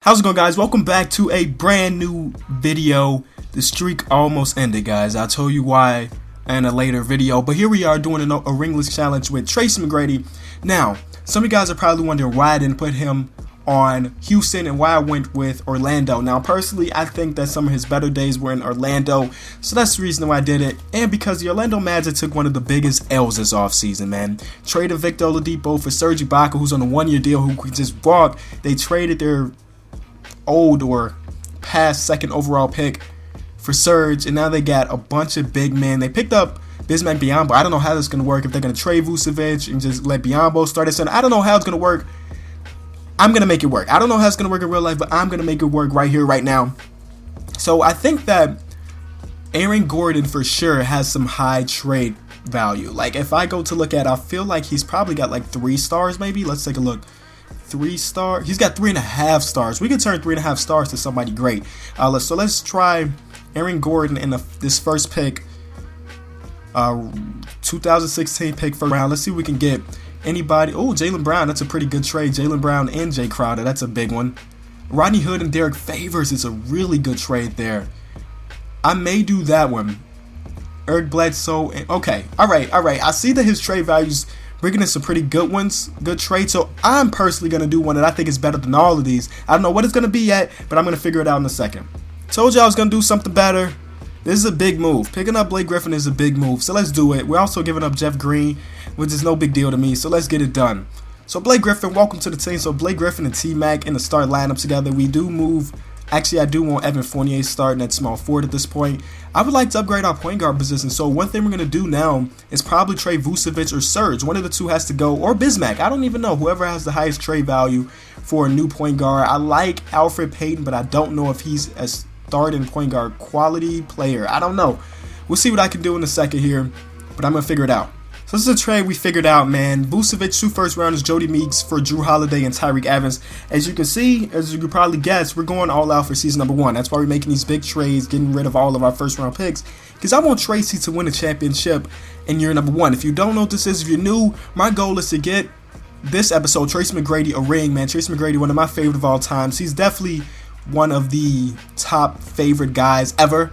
How's it going, guys? Welcome back to a brand new video. The streak almost ended, guys. I'll tell you why in a later video, but here we are doing a ringless challenge with Tracy McGrady. Now, some of you guys are probably wondering why I didn't put him on Houston and why I went with Orlando. Now, personally, I think that some of his better days were in Orlando, so that's the reason why I did it. And because the Orlando Magic took one of the biggest L's this offseason, man. Traded Victor Oladipo for Serge Ibaka, who's on a one-year deal, who could just walk. They traded their old or past second overall pick for Serge, and now they got a bunch of big men. They picked up Bismack Biyombo. I don't know how this is going to work, if they're going to trade Vucevic and just let Biyombo start at center. I don't know how it's going to work. I'm going to make it work. I don't know how it's going to work in real life, but I'm going to make it work right here, right now. So I think that Aaron Gordon for sure has some high trade value. Like, if I go to look at, I feel like he's probably got like 3 stars maybe. Let's take a look. 3 star. He's got 3.5 stars. We can turn 3.5 stars to somebody great. So let's try Aaron Gordon in this first pick, 2016 pick first round. Let's see if we can get anybody. Oh, Jaylen Brown. That's a pretty good trade. Jaylen Brown and Jay Crowder. That's a big one. Rodney Hood and Derek Favors is a really good trade there. I may do that one. Eric Bledsoe. Okay. All right. I see that his trade values bringing in some pretty good ones, good trades. So I'm personally going to do one that I think is better than all of these. I don't know what it's going to be yet, but I'm going to figure it out in a second. Told you I was going to do something better. This is a big move. Picking up Blake Griffin is a big move, so let's do it. We're also giving up Jeff Green, which is no big deal to me, so let's get it done. So Blake Griffin, welcome to the team. So Blake Griffin and T-Mac in the start lineup together. We do move. Actually, I do want Evan Fournier starting at small forward at this point. I would like to upgrade our point guard position. So one thing we're going to do now is probably trade Vucevic or Serge. One of the two has to go, or Bismack. I don't even know. Whoever has the highest trade value for a new point guard. I like Alfred Payton, but I don't know if he's a starting point guard quality player. I don't know. We'll see what I can do in a second here, but I'm going to figure it out. So this is a trade we figured out, man. Vucevic, 2 first rounders, Jody Meeks for Drew Holiday and Tyreke Evans. As you can see, as you could probably guess, we're going all out for season number 1. That's why we're making these big trades, getting rid of all of our first round picks, because I want Tracy to win a championship in year number 1. If you don't know what this is, if you're new, my goal is to get this episode, Tracy McGrady, a ring, man. Tracy McGrady, one of my favorite of all times. He's definitely one of the top favorite guys ever.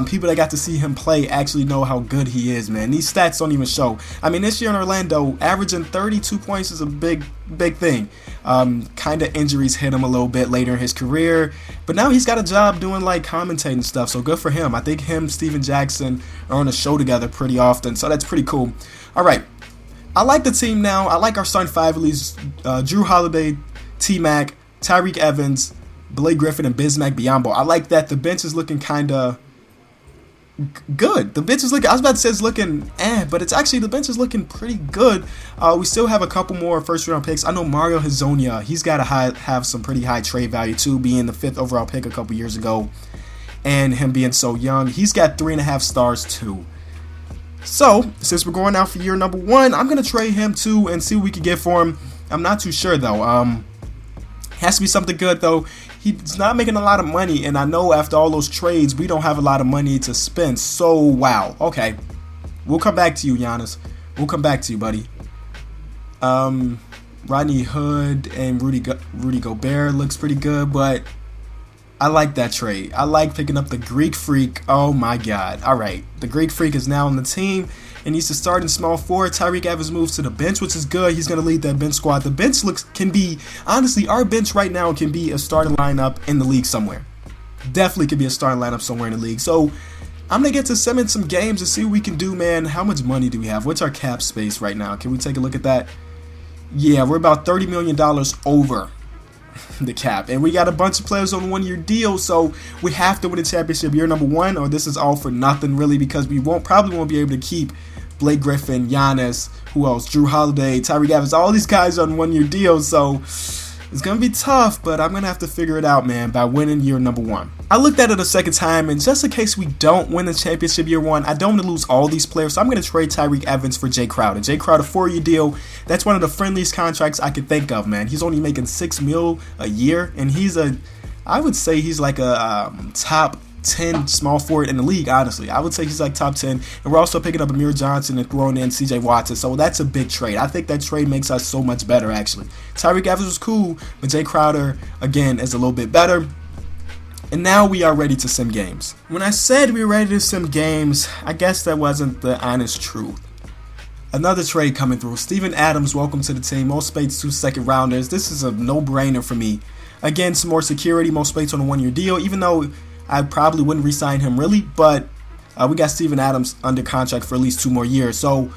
People that got to see him play actually know how good he is, man. These stats don't even show. I mean, this year in Orlando, averaging 32 points is a big thing. Kind of injuries hit him a little bit later in his career, but now he's got a job doing like commentating stuff, so good for him. I think him, Steven Jackson are on a show together pretty often, so that's pretty cool. All right, I like the team now. I like our starting 5 at least. Drew Holiday, T-Mac, Tyreke Evans, Blake Griffin, and Bismack Biyombo. I like that. The bench is looking kind of good. The bench is looking, I was about to say it's looking but it's actually, the bench is looking pretty good. We still have a couple more first round picks. I know Mario Hezonja, he's got to have some pretty high trade value too, being the 5th overall pick a couple years ago, and him being so young. He's got 3.5 stars too. So since we're going out for year number 1, I'm gonna trade him too and see what we can get for him. I'm not too sure though. Has to be something good though. He's not making a lot of money, and I know after all those trades, we don't have a lot of money to spend. So, wow. Okay. We'll come back to you, Giannis. We'll come back to you, buddy. Rodney Hood and Rudy Gobert looks pretty good, but I like that trade. I like picking up the Greek Freak. Oh, my God. All right. The Greek Freak is now on the team and needs to start in small forward. Tyreke Evans moves to the bench, which is good. He's going to lead that bench squad. The bench can be, honestly, our bench right now can be a starting lineup in the league somewhere. Definitely could be a starting lineup somewhere in the league. So I'm going to get to summon some games and see what we can do, man. How much money do we have? What's our cap space right now? Can we take a look at that? Yeah, we're about $30 million over the cap, and we got a bunch of players on 1-year deals, so we have to win the championship year number 1, or this is all for nothing really, because we probably won't be able to keep Blake Griffin, Giannis, who else, Drew Holiday, Tyreke Evans, all these guys on 1-year deals, so it's gonna be tough, but I'm gonna have to figure it out, man, by winning year number 1. I looked at it a second time, and just in case we don't win the championship year 1, I don't want to lose all these players, so I'm gonna trade Tyreke Evans for Jay Crowder. Jay Crowder, 4-year deal. That's one of the friendliest contracts I could think of, man. He's only making $6 million a year, and I would say he's like a top 10 small forward in the league, honestly. I would say he's like top 10. And we're also picking up Amir Johnson and throwing in CJ Watson. So that's a big trade. I think that trade makes us so much better, actually. Tyreek Evans was cool, but Jay Crowder, again, is a little bit better. And now we are ready to sim games. When I said we were ready to sim games, I guess that wasn't the honest truth. Another trade coming through. Steven Adams, welcome to the team. Most spates, 2 second rounders. This is a no-brainer for me. Again, some more security, most spates on a 1-year deal, even though I probably wouldn't re-sign him really, but we got Steven Adams under contract for at least 2 more years. So,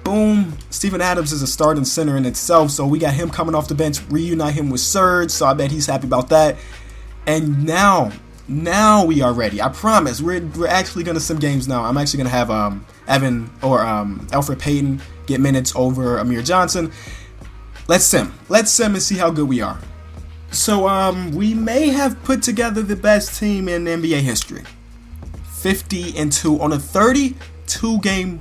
boom, Steven Adams is a starting center in itself, so we got him coming off the bench, reunite him with Serge, so I bet he's happy about that. And now we are ready. I promise, we're actually going to sim games now. I'm actually going to have Evan or Alfred Payton get minutes over Amir Johnson. Let's sim and see how good we are. So we may have put together the best team in NBA history. 50-2 on a 32 game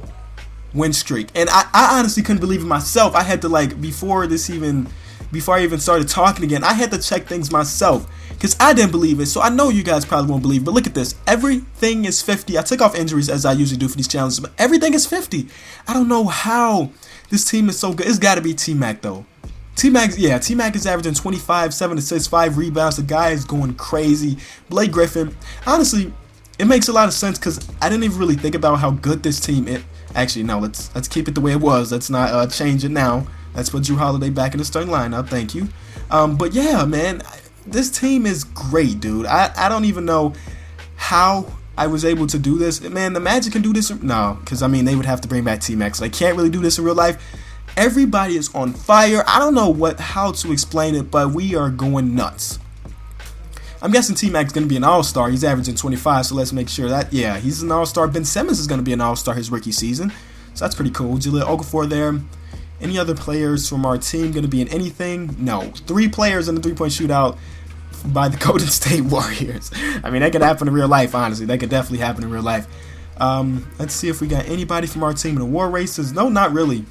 win streak. And I honestly couldn't believe it myself. I had to, like, before I even started talking again, I had to check things myself because I didn't believe it. So I know you guys probably won't believe, but look at this. Everything is 50. I took off injuries as I usually do for these challenges, but everything is 50. I don't know how this team is so good. It's got to be T-Mac, though. T-Mac is averaging 25, 7 assists, 5 rebounds. The guy is going crazy. Blake Griffin. Honestly, it makes a lot of sense because I didn't even really think about how good this team is. Actually, no, let's keep it the way it was. Let's not change it now. Let's put Drew Holiday back in the starting lineup. Thank you. But yeah, man, this team is great, dude. I don't even know how I was able to do this. Man, the Magic can do this. No, because, I mean, they would have to bring back T-Mac. So they can't really do this in real life. Everybody is on fire. I don't know how to explain it, but we are going nuts. I'm guessing T-Mac's going to be an all-star. He's averaging 25, so let's make sure that, yeah, he's an all-star. Ben Simmons is going to be an all-star his rookie season, so that's pretty cool. Jahlil Okafor there. Any other players from our team going to be in anything? No. 3 players in the three-point shootout by the Golden State Warriors. I mean, that could happen in real life, honestly. That could definitely happen in real life. Let's see if we got anybody from our team in the war races. No, not really.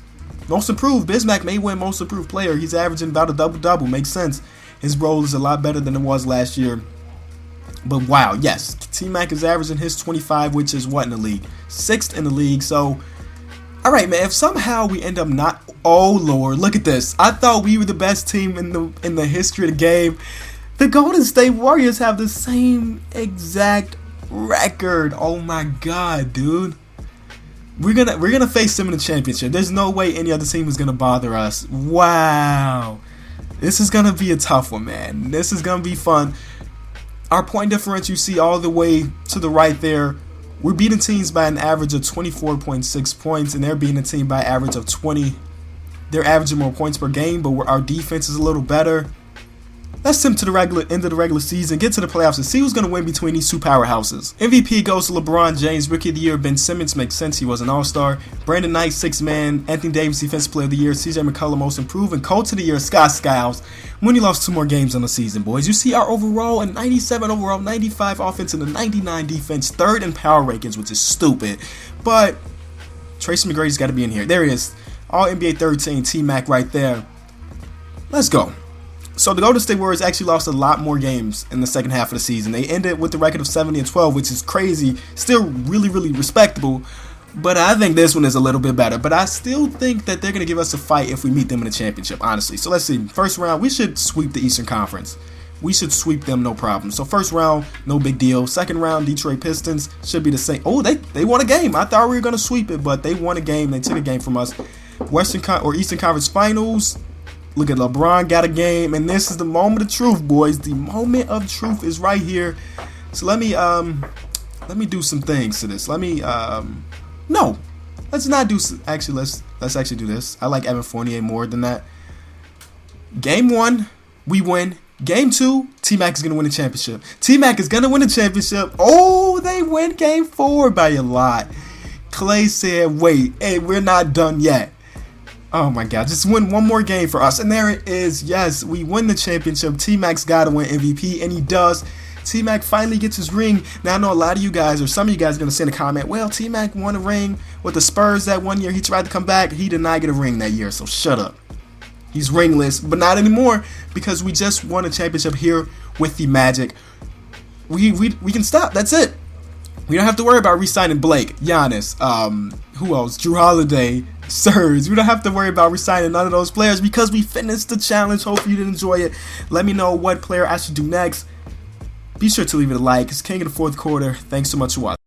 Most improved. Bismack may win most improved player. He's averaging about a double-double. Makes sense. His role is a lot better than it was last year. But wow, yes. T-Mac is averaging his 25, which is what in the league? 6th in the league. So, alright, man. If somehow we end up not... Oh, Lord. Look at this. I thought we were the best team in the history of the game. The Golden State Warriors have the same exact record. Oh, my God, dude. We're gonna face them in the championship. There's no way any other team is gonna bother us. Wow, this is gonna be a tough one, man. This is gonna be fun. Our point difference, you see all the way to the right there. We're beating teams by an average of 24.6 points, and they're beating a team by an average of 20. They're averaging more points per game, but our defense is a little better. Let's sim to the end of the regular season, get to the playoffs, and see who's going to win between these 2 powerhouses. MVP goes to LeBron James. Rookie of the Year, Ben Simmons. Makes sense. He was an all-star. Brandon Knight, 6th man. Anthony Davis, Defensive Player of the Year. CJ McCollum, Most Improved. And Coach of the Year, Scott Skiles. Mooney lost 2 more games on the season, boys. You see our overall, a 97 overall, 95 offense, and a 99 defense. 3rd in power rankings, which is stupid. But Tracy McGrady's got to be in here. There he is. All NBA 3rd team, T-Mac right there. Let's go. So the Golden State Warriors actually lost a lot more games in the second half of the season. They ended with the record of 70-12, which is crazy. Still really, really respectable. But I think this one is a little bit better. But I still think that they're going to give us a fight if we meet them in the championship, honestly. So let's see. First round, we should sweep the Eastern Conference. We should sweep them, no problem. So first round, no big deal. Second round, Detroit Pistons should be the same. Oh, they won a game. I thought we were going to sweep it, but they won a game. They took a game from us. Eastern Conference Finals. Look at LeBron got a game, and this is the moment of truth, boys. The moment of truth is right here. So let me do some things to this. No, let's not do. Actually, let's actually do this. I like Evan Fournier more than that. Game 1, we win. Game 2, T-Mac is gonna win the championship. T-Mac is gonna win the championship. Oh, they win Game 4 by a lot. Clay said, "Wait, hey, we're not done yet." Oh my God, just win one more game for us. And there it is. Yes, we win the championship. T-Mac's got to win MVP, and he does. T-Mac finally gets his ring. Now, I know a lot of you guys, or some of you guys are going to send a comment, well, T-Mac won a ring with the Spurs that one year. He tried to come back. He did not get a ring that year, so shut up. He's ringless, but not anymore because we just won a championship here with the Magic. we can stop. That's it. We don't have to worry about re-signing Blake, Giannis, who else? Drew Holiday, Serge. We don't have to worry about re-signing none of those players because we finished the challenge. Hopefully you did enjoy it. Let me know what player I should do next. Be sure to leave it a like. It's King of the fourth quarter. Thanks so much for watching.